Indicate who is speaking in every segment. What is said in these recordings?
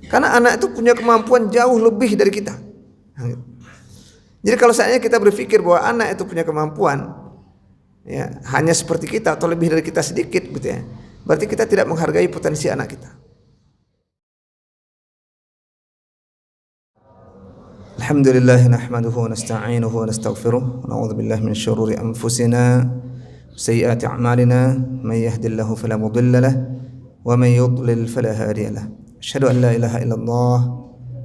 Speaker 1: Karena anak itu punya kemampuan jauh lebih dari kita. Jadi kalau seandainya kita berpikir bahwa anak itu punya kemampuan ya hanya seperti kita atau lebih dari kita sedikit gitu ya, berarti kita tidak menghargai potensi anak kita. Alhamdulillah nahmaduhu wa nasta'inuhu wa nastaghfiruh wa na'udzu billahi min syururi anfusina wa sayyiati a'malina may yahdihillahu fala mudilla lahu wa may yudlil fala hadiya lahu. Asyhadu an la ilaha illallah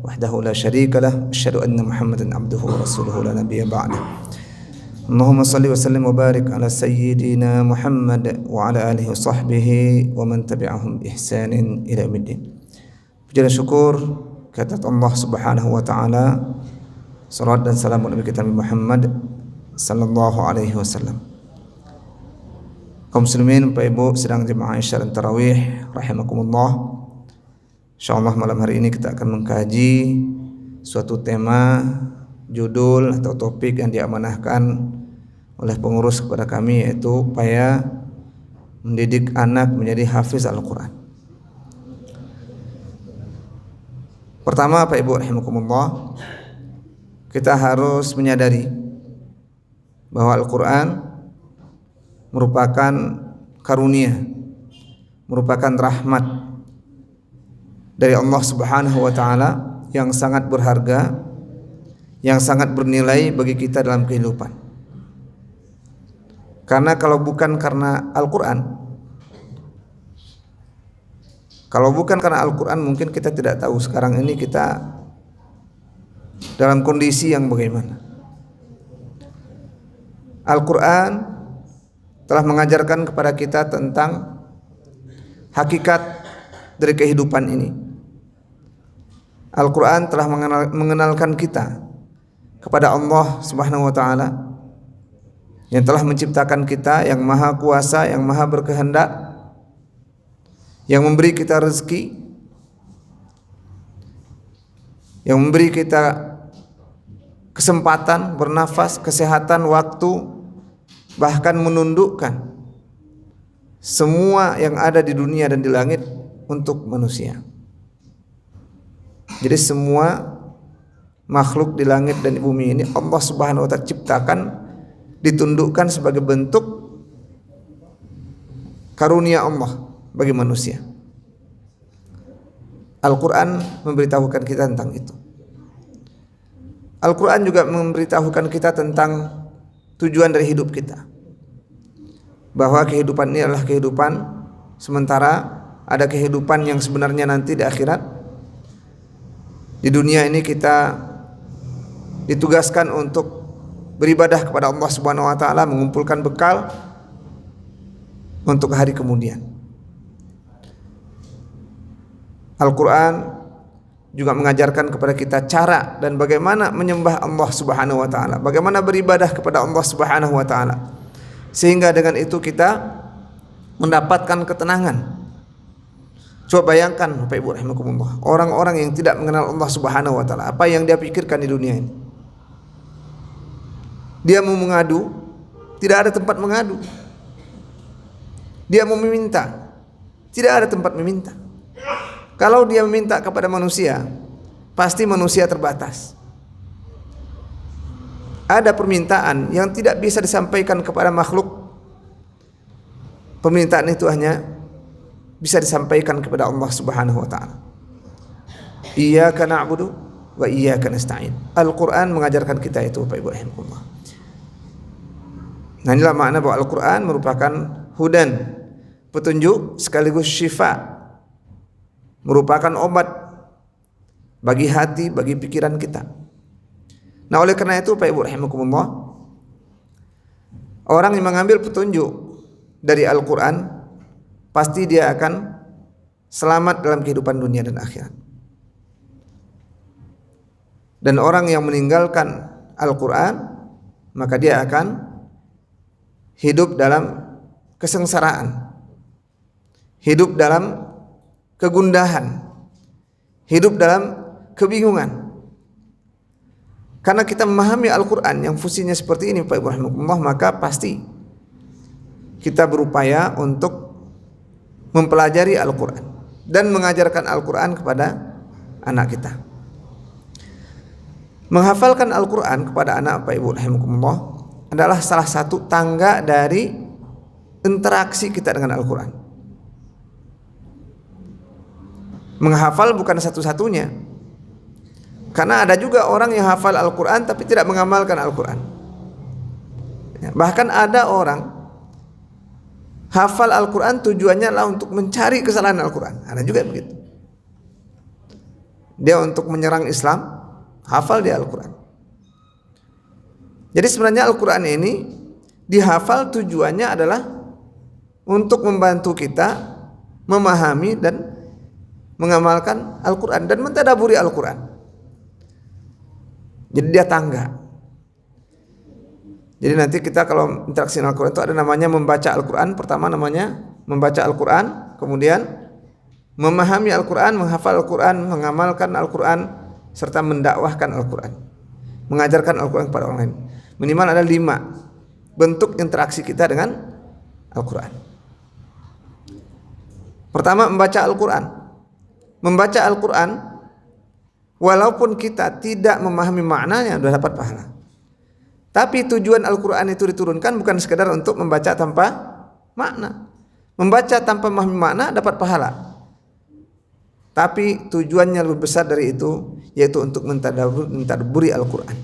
Speaker 1: wahdahu la syarika lahu, asyhadu anna Muhammadan abduhu wa rasuluhu la nabiyya ba'dahu. Allahumma salli wa sallim wa barik ala sayyidina Muhammad wa ala alihi wa sahbihi wa man tabi'ahum bi ihsanin ila yaumiddin. Puji dan syukur kehadirat Allah Subhanahu wa taala. Salawat dan salam Nabi kita Muhammad sallallahu alaihi wasallam. Kaum muslimin, Bapak Ibu sedang jemaah Isya dan Tarawih rahimakumullah. Insyaallah malam hari ini kita akan mengkaji suatu tema, judul atau topik yang diamanahkan oleh pengurus kepada kami, yaitu upaya mendidik anak menjadi hafiz Al-Quran. Pertama, Bapak Ibu rahimakumullah, kita harus menyadari bahwa Al-Quran merupakan karunia, merupakan rahmat dari Allah Subhanahu wa taala yang sangat berharga, yang sangat bernilai bagi kita dalam kehidupan. Karena kalau bukan karena Al-Quran, mungkin kita tidak tahu sekarang ini kita dalam kondisi yang bagaimana. Al-Quran telah mengajarkan kepada kita tentang hakikat dari kehidupan ini. Al-Quran telah mengenalkan kita kepada Allah Subhanahu wa taala yang telah menciptakan kita, yang maha kuasa, yang maha berkehendak, yang memberi kita rezeki, yang memberi kita kesempatan bernafas, kesehatan, waktu, bahkan menundukkan semua yang ada di dunia dan di langit untuk manusia. Jadi semua makhluk di langit dan di bumi ini Allah Subhanahu wa taala ciptakan, ditundukkan sebagai bentuk karunia Allah bagi manusia. Al-Quran memberitahukan kita tentang itu. Al-Quran juga memberitahukan kita tentang tujuan dari hidup kita, bahwa kehidupan ini adalah kehidupan sementara, ada kehidupan yang sebenarnya nanti di akhirat. Di dunia ini kita ditugaskan untuk beribadah kepada Allah Subhanahu wa taala, mengumpulkan bekal untuk hari kemudian. Al-Quran juga mengajarkan kepada kita cara dan bagaimana menyembah Allah Subhanahu wa taala, bagaimana beribadah kepada Allah Subhanahu wa taala, sehingga dengan itu kita mendapatkan ketenangan. Coba bayangkan Bapak Ibu rahimakumullah, orang-orang yang tidak mengenal Allah Subhanahu wa taala, apa yang dia pikirkan di dunia ini? Dia mau mengadu, tidak ada tempat mengadu. Dia mau meminta, tidak ada tempat meminta. Kalau dia meminta kepada manusia, pasti manusia terbatas. Ada permintaan yang tidak bisa disampaikan kepada makhluk. Permintaan itu hanya bisa disampaikan kepada Allah Subhanahu wa taala. Iyyaka na'budu wa iyyaka nasta'in. Al-Quran mengajarkan kita itu, Bapak Ibu rahimakumullah. Nah, inilah makna bahwa Al-Quran merupakan hudan, petunjuk sekaligus syifa, merupakan obat bagi hati, bagi pikiran kita. Nah, oleh karena itu Bapak Ibu rahimakumullah, orang yang mengambil petunjuk dari Al-Quran pasti dia akan selamat dalam kehidupan dunia dan akhirat. Dan orang yang meninggalkan Al-Quran, maka dia akan hidup dalam kesengsaraan, hidup dalam kegundahan, hidup dalam kebingungan. Karena kita memahami Al-Quran yang fungsinya seperti ini, Bapak Ibu rahimakumullah, maka pasti kita berupaya untuk mempelajari Al-Quran dan mengajarkan Al-Quran kepada anak kita. Menghafalkan Al-Quran kepada anak Bapak Ibu rahimakumullah adalah salah satu tangga dari interaksi kita dengan Al-Quran. Menghafal bukan satu-satunya, karena ada juga orang yang hafal Al-Quran tapi tidak mengamalkan Al-Quran. Bahkan ada orang hafal Al-Quran tujuannya adalah untuk mencari kesalahan Al-Quran. Ada juga begitu. Dia untuk menyerang Islam, hafal dia Al-Quran. Jadi sebenarnya Al-Quran ini dihafal tujuannya adalah untuk membantu kita memahami dan mengamalkan Al-Quran dan mentadaburi Al-Quran. Jadi dia tangga. Jadi nanti kita kalau interaksi dengan Al-Quran itu ada namanya membaca Al-Quran. Pertama namanya membaca Al-Quran, kemudian memahami Al-Quran, menghafal Al-Quran, mengamalkan Al-Quran, serta mendakwahkan Al-Quran, mengajarkan Al-Quran kepada orang lain. Minimal ada 5 bentuk interaksi kita dengan Al-Quran. Pertama, membaca Al-Quran. Membaca Al-Quran walaupun kita tidak memahami maknanya sudah dapat pahala. Tapi tujuan Al-Quran itu diturunkan bukan sekedar untuk membaca tanpa makna. Membaca tanpa memahami makna dapat pahala. Tapi tujuannya lebih besar dari itu, yaitu untuk mentadabburi Al-Quran.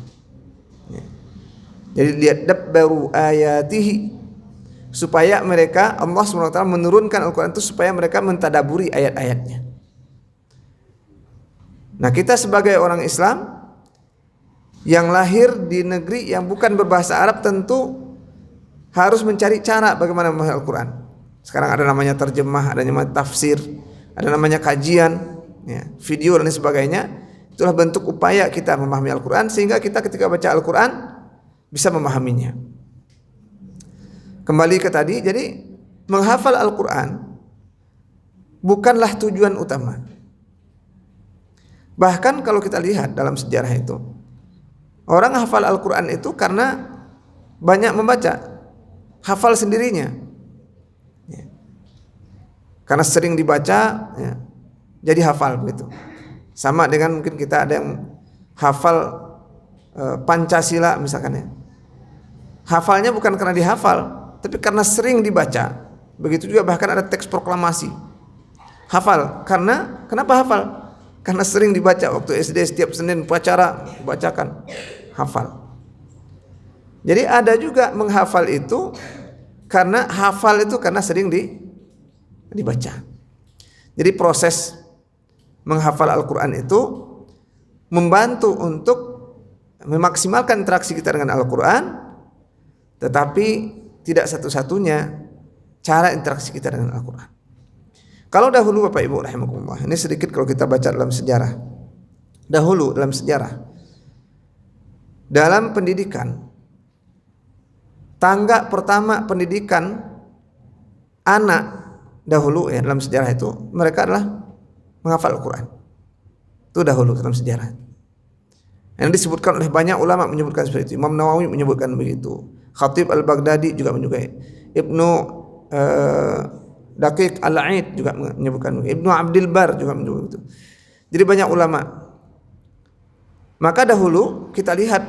Speaker 1: Jadi lihat dabbaru ayatihi, supaya mereka, Allah SWT menurunkan Al-Quran itu supaya mereka mentadaburi ayat-ayatnya. Nah, kita sebagai orang Islam yang lahir di negeri yang bukan berbahasa Arab tentu harus mencari cara bagaimana memahami Al-Quran. Sekarang ada namanya terjemah, ada namanya tafsir, ada namanya kajian, ya, video dan sebagainya. Itulah bentuk upaya kita memahami Al-Quran sehingga kita ketika baca Al-Quran bisa memahaminya. Kembali ke tadi, jadi menghafal Al-Quran bukanlah tujuan utama. Bahkan kalau kita lihat dalam sejarah itu, orang hafal Al-Quran itu karena banyak membaca, hafal sendirinya, ya. Karena sering dibaca, ya, jadi hafal begitu. Sama dengan mungkin kita ada yang hafal Pancasila misalkan, ya. Hafalnya bukan karena dihafal, tapi karena sering dibaca. Begitu juga bahkan ada teks proklamasi. Hafal karena kenapa hafal? Karena sering dibaca waktu SD setiap Senin upacara bacakan, hafal. Jadi ada juga menghafal itu karena hafal itu karena sering dibaca. Jadi proses menghafal Al-Quran itu membantu untuk memaksimalkan interaksi kita dengan Al-Quran, tetapi tidak satu-satunya cara interaksi kita dengan Al-Quran. Kalau dahulu Bapak Ibu rahimakumullah, ini sedikit kalau kita baca dalam sejarah. Dahulu dalam sejarah, dalam pendidikan, tangga pertama pendidikan anak dahulu, ya, dalam sejarah itu mereka adalah menghafal Al-Quran. Itu dahulu dalam sejarah. Yang disebutkan oleh banyak ulama menyebutkan seperti itu. Imam Nawawi menyebutkan begitu. Khatib Al-Baghdadi juga menyebutkan. Ibnu Daqiq Al-Aid juga menyebutkan. Ibnu Abdul Bar juga menyebutkan itu. Jadi banyak ulama. Maka dahulu kita lihat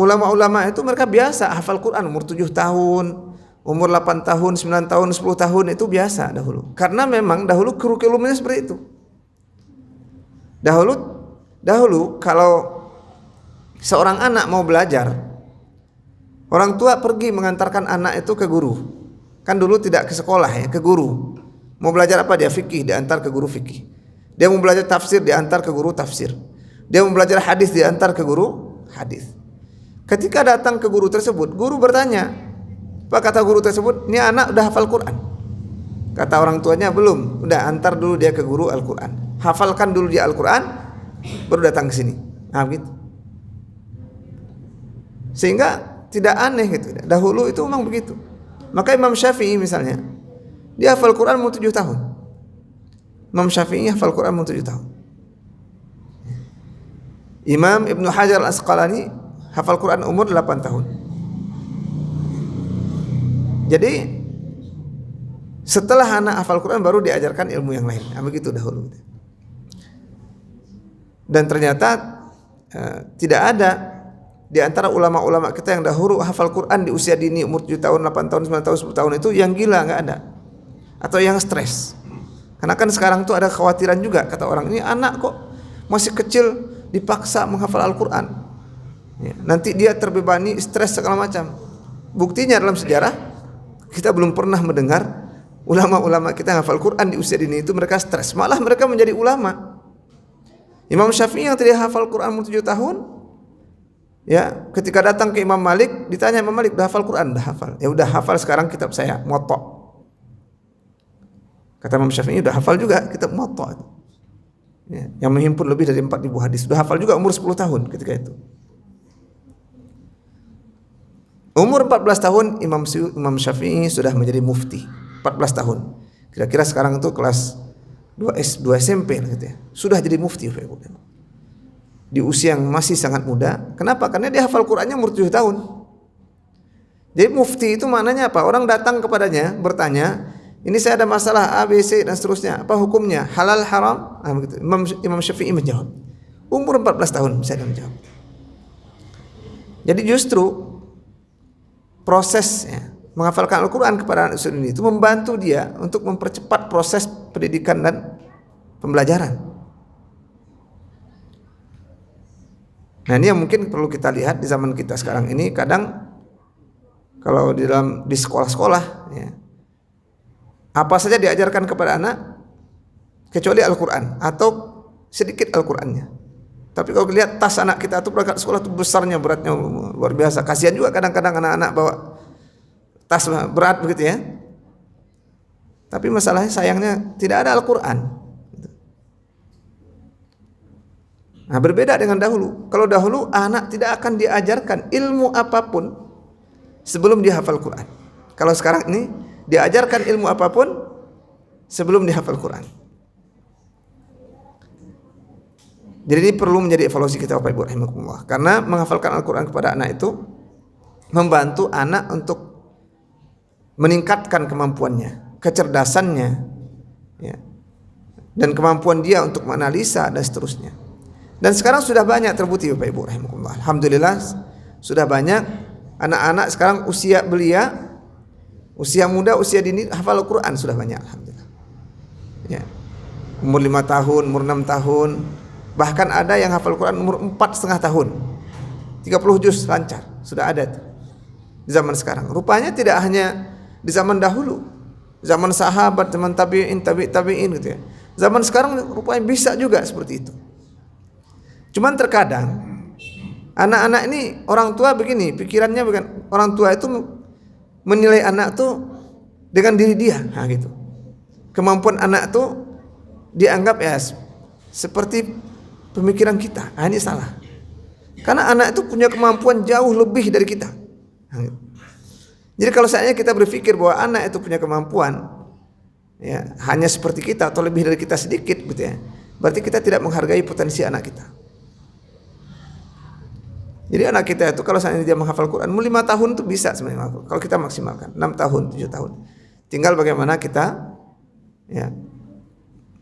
Speaker 1: ulama-ulama itu mereka biasa hafal Quran umur 7 tahun, umur 8 tahun, 9 tahun, 10 tahun itu biasa dahulu. Karena memang dahulu kurikulumnya seperti itu. Dahulu kalau seorang anak mau belajar, orang tua pergi mengantarkan anak itu ke guru. Kan dulu tidak ke sekolah, ya, ke guru. Mau belajar apa dia? Fikih, diantar ke guru fikih. Dia mau belajar tafsir, diantar ke guru tafsir. Dia mau belajar hadis, diantar ke guru hadis. Ketika datang ke guru tersebut, guru bertanya, apa kata guru tersebut? Ini anak udah hafal Quran. Kata orang tuanya, belum. Udah, antar dulu dia ke guru Al-Quran. Hafalkan dulu dia Al-Quran, baru datang ke sini. Nah, gitu. Sehingga tidak aneh gitu. Dahulu itu memang begitu. Maka Imam Syafi'i misalnya, dia hafal Quran umur 7 tahun. Imam Syafi'i hafal Quran umur 7 tahun. Imam Ibnu Hajar Al-Asqalani hafal Quran umur 8 tahun. Jadi setelah anak hafal Quran baru diajarkan ilmu yang lain. Begitu dahulu. Dan ternyata tidak ada di antara ulama-ulama kita yang dahulu hafal Quran di usia dini, umur 7 tahun, 8 tahun, 9 tahun, 10 tahun itu yang gila, nggak ada. Atau yang stres. Karena kan sekarang tuh ada kekhawatiran juga, kata orang, ini anak kok masih kecil dipaksa menghafal Al-Quran. Ya, nanti dia terbebani, stres segala macam. Buktinya dalam sejarah kita belum pernah mendengar ulama-ulama kita yang hafal Quran di usia dini itu mereka stres, malah mereka menjadi ulama. Imam Syafi'i yang tidak hafal Quran umur 7 tahun, ya, ketika datang ke Imam Malik, ditanya Imam Malik, udah hafal Quran? Udah hafal. Ya udah hafal sekarang kitab saya, Muwatta. Kata Imam Syafi'i, udah hafal juga kitab Muwatta. Ya, yang menghimpun lebih dari 4.000 hadis. Udah hafal juga umur 10 tahun ketika itu. Umur 14 tahun Imam Syafi'i sudah menjadi mufti. 14 tahun. Kira-kira sekarang itu kelas 2 SMP gitu ya. Sudah jadi mufti di usia yang masih sangat muda. Kenapa? Karena dia hafal Qur'annya umur 7 tahun. Jadi mufti itu maknanya apa? Orang datang kepadanya bertanya, ini saya ada masalah A, B, C dan seterusnya. Apa hukumnya? Halal, haram? Nah, begitu. Imam Syafi'i menjawab. Umur 14 tahun bisa menjawab. Jadi justru prosesnya menghafalkan Al-Quran kepada anak usia dini itu membantu dia untuk mempercepat proses pendidikan dan pembelajaran. Nah, ini yang mungkin perlu kita lihat di zaman kita sekarang ini. Kadang kalau di sekolah-sekolah, ya, apa saja diajarkan kepada anak kecuali Al-Quran atau sedikit Al-Qurannya. Tapi kalau lihat tas anak kita tuh berangkat sekolah tuh besarnya, beratnya luar biasa. Kasihan juga kadang-kadang anak-anak bawa tas berat begitu ya. Tapi masalahnya sayangnya tidak ada Al-Quran. Nah, berbeda dengan dahulu. Kalau dahulu anak tidak akan diajarkan ilmu apapun sebelum dia hafal Quran. Kalau sekarang ini diajarkan ilmu apapun sebelum dia hafal Quran. Jadi ini perlu menjadi evaluasi kita Bapak Ibu rahimakumullah. Karena menghafalkan Al-Quran kepada anak itu membantu anak untuk meningkatkan kemampuannya, kecerdasannya, ya, dan kemampuan dia untuk menganalisa dan seterusnya. Dan sekarang sudah banyak terbukti Bapak Ibu rahimakumullah. Alhamdulillah sudah banyak anak-anak sekarang usia belia, usia muda, usia dini hafal Al-Quran sudah banyak, alhamdulillah. Ya. Umur 5 tahun, umur 6 tahun, bahkan ada yang hafal Quran umur 4,5 tahun. 30 juz lancar, sudah ada tuh di zaman sekarang. Rupanya tidak hanya di zaman dahulu, zaman sahabat, zaman tabi'in gitu ya. Zaman sekarang rupanya bisa juga seperti itu. Cuman terkadang anak-anak ini, orang tua begini, pikirannya bukan, orang tua itu menilai anak tuh dengan diri dia, nah gitu. Kemampuan anak tuh dianggap ya seperti pemikiran kita. Nah, ini salah. Karena anak itu punya kemampuan jauh lebih dari kita. Nah, gitu. Jadi kalau seandainya kita berpikir bahwa anak itu punya kemampuan ya hanya seperti kita atau lebih dari kita sedikit gitu ya, berarti kita tidak menghargai potensi anak kita. Jadi anak kita itu kalau seandainya dia menghafal Quran 5 tahun itu bisa sebenarnya, kalau kita maksimalkan 6 tahun, 7 tahun. Tinggal bagaimana kita ya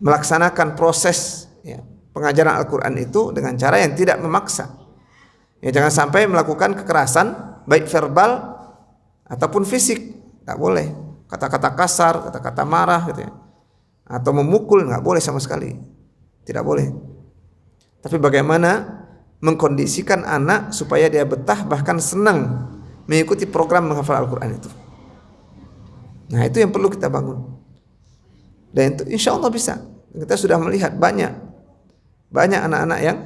Speaker 1: melaksanakan proses ya pengajaran Al-Quran itu dengan cara yang tidak memaksa. Ya, jangan sampai melakukan kekerasan baik verbal ataupun fisik, nggak boleh. Kata-kata kasar, kata-kata marah gitu ya, atau memukul nggak boleh sama sekali, tidak boleh. Tapi bagaimana mengkondisikan anak supaya dia betah bahkan senang mengikuti program menghafal Al-Quran itu. Nah, itu yang perlu kita bangun. Dan itu insya Allah bisa. Kita sudah melihat banyak anak-anak yang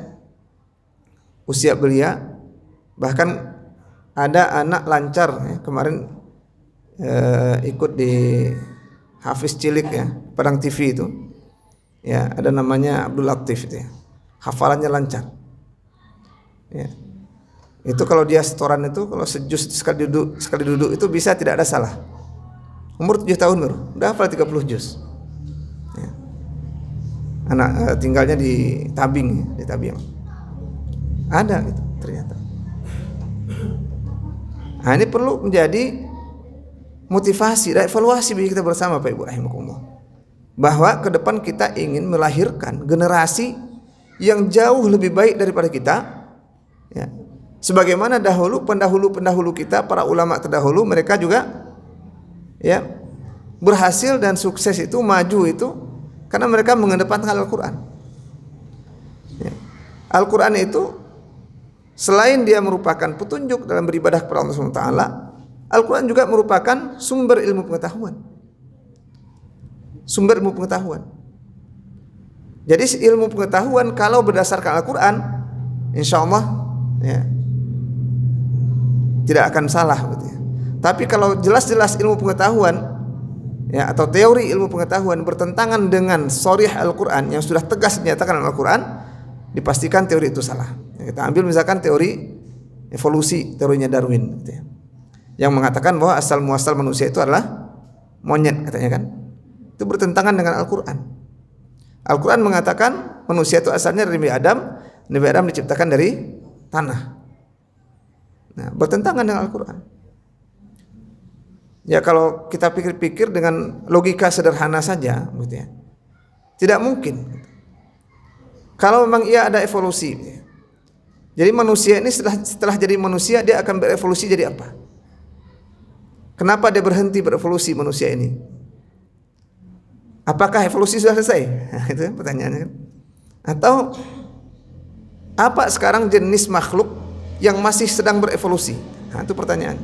Speaker 1: usia belia, bahkan ada anak lancar ya, kemarin ikut di Hafiz Cilik ya, Padang TV itu ya, ada namanya Abdul Latif itu ya, hafalannya lancar ya. Itu kalau dia setoran itu, kalau sejus sekali duduk itu bisa tidak ada salah. Umur 7 tahun baru udah hafal 30 juz ya. Anak tinggalnya di Tabing, di Tabing ada gitu ternyata. Nah, ini perlu menjadi motivasi dan evaluasi bagi kita bersama Pak Ibu rahimakumullah, bahwa ke depan kita ingin melahirkan generasi yang jauh lebih baik daripada kita, ya. Sebagaimana pendahulu kita, para ulama terdahulu, mereka juga ya berhasil dan sukses itu, maju itu karena mereka mengedepankan Al-Qur'an. Ya. Al-Qur'an itu selain dia merupakan petunjuk dalam beribadah kepada Allah SWT, Al-Qur'an juga merupakan sumber ilmu pengetahuan. Sumber ilmu pengetahuan. Jadi ilmu pengetahuan kalau berdasarkan Al-Quran, insya Allah ya, tidak akan salah gitu ya. Tapi kalau jelas-jelas ilmu pengetahuan ya, atau teori ilmu pengetahuan bertentangan dengan sharih Al-Quran yang sudah tegas dinyatakan dalam Al-Quran, dipastikan teori itu salah. Ya, kita ambil misalkan teori evolusi, teorinya Darwin gitu ya, yang mengatakan bahwa asal muasal manusia itu adalah monyet katanya kan. Itu bertentangan dengan Al-Quran. Al-Quran mengatakan manusia itu asalnya dari Nabi Adam. Nabi Adam diciptakan dari tanah. Nah, bertentangan dengan Al-Quran. Ya kalau kita pikir-pikir dengan logika sederhana saja, gitu ya, tidak mungkin. Kalau memang ia ada evolusi, gitu ya. Jadi manusia ini setelah jadi manusia dia akan berevolusi jadi apa? Kenapa dia berhenti berevolusi manusia ini? Apakah evolusi sudah selesai? Nah, itu pertanyaannya kan. Atau apa sekarang jenis makhluk yang masih sedang berevolusi? Nah, itu pertanyaan.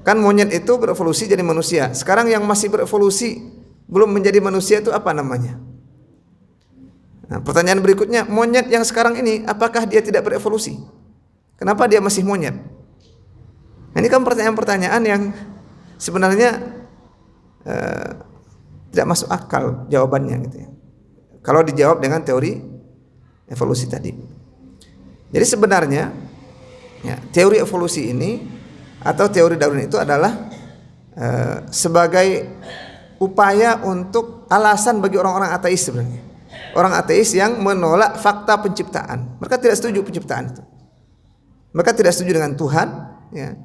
Speaker 1: Kan monyet itu berevolusi jadi manusia. Sekarang yang masih berevolusi belum menjadi manusia itu apa namanya? Nah, pertanyaan berikutnya, monyet yang sekarang ini apakah dia tidak berevolusi? Kenapa dia masih monyet? Nah, ini kan pertanyaan-pertanyaan yang sebenarnya tidak masuk akal jawabannya gitu ya. Kalau dijawab dengan teori evolusi tadi. Jadi sebenarnya ya, teori evolusi ini atau teori Darwin itu adalah sebagai upaya untuk alasan bagi orang-orang ateis sebenarnya. Orang ateis yang menolak fakta penciptaan. Mereka tidak setuju penciptaan itu. Mereka tidak setuju dengan Tuhan ya.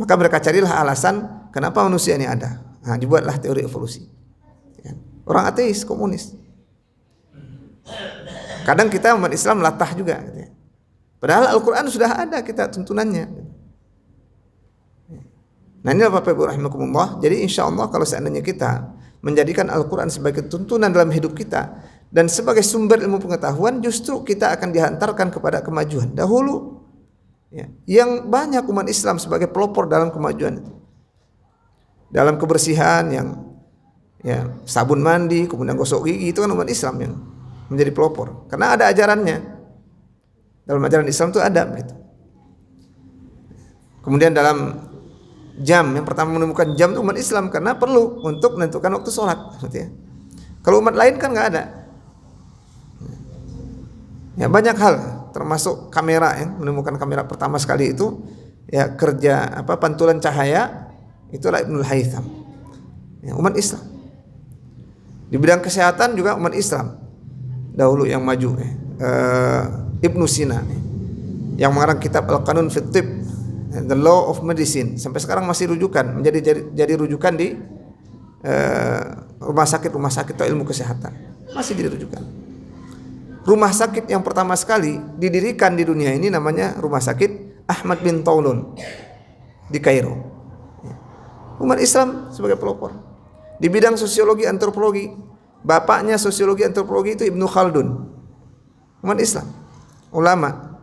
Speaker 1: Maka mereka carilah alasan kenapa manusia ini ada. Nah, dibuatlah teori evolusi. Orang ateis, komunis. Kadang kita umat Islam latah juga gitu ya. Padahal Al-Quran sudah ada kita tuntunannya. Nah ini Bapak Ibu rahimakumullah. Jadi insya Allah kalau seandainya kita menjadikan Al-Quran sebagai tuntunan dalam hidup kita dan sebagai sumber ilmu pengetahuan, justru kita akan dihantarkan kepada kemajuan. Dahulu ya, yang banyak umat Islam sebagai pelopor dalam kemajuan itu. Dalam kebersihan yang ya, sabun mandi, kemudian gosok gigi, itu kan umat Islam yang menjadi pelopor. Karena ada ajarannya. Dalam ajaran Islam itu ada gitu. Kemudian dalam jam, yang pertama menemukan jam itu umat Islam karena perlu untuk menentukan waktu sholat gitu ya. Kalau umat lain kan nggak ada. Ya banyak hal, termasuk kamera ya, menemukan kamera pertama sekali itu ya kerja pantulan cahaya itulah Ibnul Haytham. Ya, umat Islam. Di bidang kesehatan juga umat Islam dahulu yang maju Ibnu Sina yang mengarang kitab Al-Qanun fi Tibb, The Law of Medicine, sampai sekarang masih rujukan, jadi rujukan di rumah sakit atau ilmu kesehatan, masih jadi rujukan. Rumah sakit yang pertama sekali didirikan di dunia ini namanya Rumah Sakit Ahmad bin Taulun di Kairo. Umat Islam sebagai pelopor. Di bidang sosiologi antropologi, bapaknya sosiologi antropologi itu Ibnu Khaldun, umat Islam, ulama.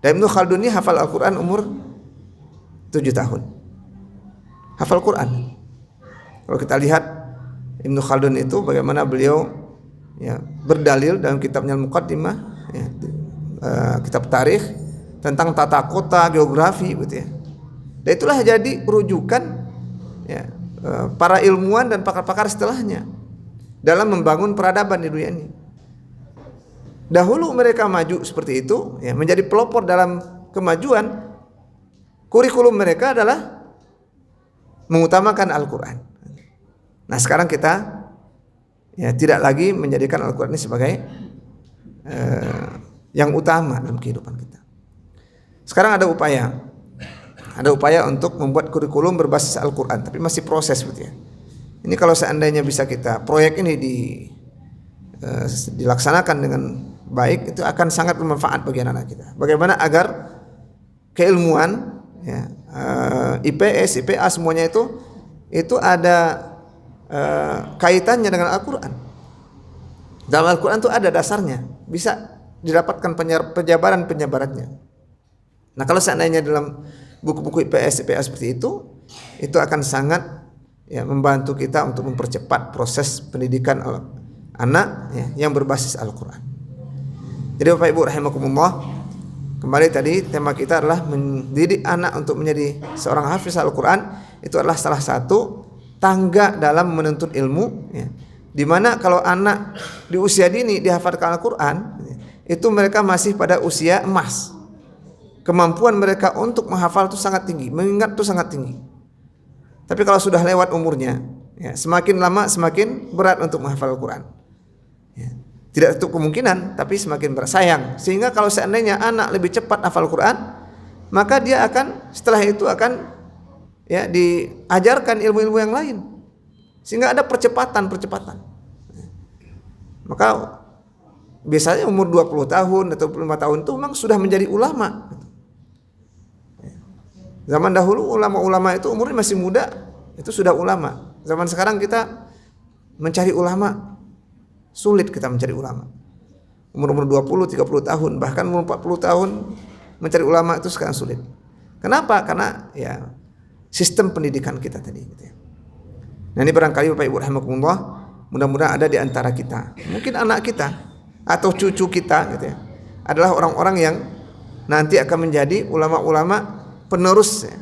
Speaker 1: Dan Ibnu Khaldun ini hafal Al-Quran umur 7 tahun. Hafal Quran. Kalau kita lihat Ibnu Khaldun itu bagaimana beliau ya, berdalil dalam kitabnya Al-Muqaddimah ya, kitab tarikh tentang tata kota, geografi gitu ya. Dan itulah jadi rujukan ya, para ilmuwan dan pakar-pakar setelahnya dalam membangun peradaban di dunia ini. Dahulu mereka maju seperti itu ya, menjadi pelopor dalam kemajuan. Kurikulum mereka adalah mengutamakan Al-Quran. Nah sekarang kita ya, tidak lagi menjadikan Al-Quran ini sebagai yang utama dalam kehidupan kita. Sekarang ada upaya untuk membuat kurikulum berbasis Al-Quran, tapi masih proses gitu ya. Ini kalau seandainya bisa kita proyek ini dilaksanakan dengan baik itu akan sangat bermanfaat bagi anak-anak kita. Bagaimana agar keilmuan, ya, IPS, IPA semuanya itu ada kaitannya dengan Al-Quran. Dalam Al-Quran itu ada dasarnya, bisa didapatkan penjabarannya. Nah, kalau seandainya dalam buku-buku IPS, IPA seperti itu akan sangat, ya, membantu kita untuk mempercepat proses pendidikan anak, ya, yang berbasis Al-Quran. Jadi Bapak Ibu rahimakumullah, kembali tadi tema kita adalah mendidik anak untuk menjadi seorang hafiz Al-Quran. Itu adalah salah satu tangga dalam menuntut ilmu, ya. Dimana kalau anak di usia dini dihafalkan Al-Quran, itu mereka masih pada usia emas. Kemampuan mereka untuk menghafal itu sangat tinggi, mengingat itu sangat tinggi. Tapi kalau sudah lewat umurnya, ya, semakin lama semakin berat untuk menghafal Al-Quran, ya. Tidak itu kemungkinan, tapi semakin berat. Sayang, sehingga kalau seandainya anak lebih cepat hafal Al-Quran, maka dia akan setelah itu akan, ya, diajarkan ilmu-ilmu yang lain, sehingga ada percepatan. Maka biasanya umur 20 tahun atau 25 tahun itu memang sudah menjadi ulama. Zaman dahulu ulama-ulama itu umurnya masih muda, itu sudah ulama. Zaman sekarang kita mencari ulama, sulit kita mencari ulama. Umur 20, 30 tahun, bahkan umur 40 tahun mencari ulama itu sekarang sulit. Kenapa? Karena, ya, sistem pendidikan kita tadi, gitu, ya. Nah, ini barangkali Bapak Ibu rahimakumullah, mudah-mudahan ada di antara kita, mungkin anak kita atau cucu kita, gitu, ya, adalah orang-orang yang nanti akan menjadi ulama-ulama penerus, ya,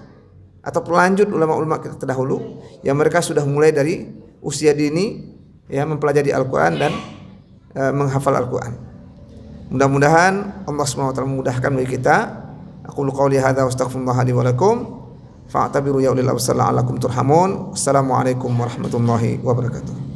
Speaker 1: atau pelanjut ulama-ulama kita terdahulu yang mereka sudah mulai dari usia dini, ya, mempelajari Al-Quran dan menghafal Al-Quran. Mudah-mudahan Allah Subhanahu wa taala memudahkan bagi kita. Aqulu qouli hadza wa astaghfirullah li wa lakum fa'tabiru ya ulil absar la'allakum turhamun. Assalamualaikum warahmatullahi wabarakatuh.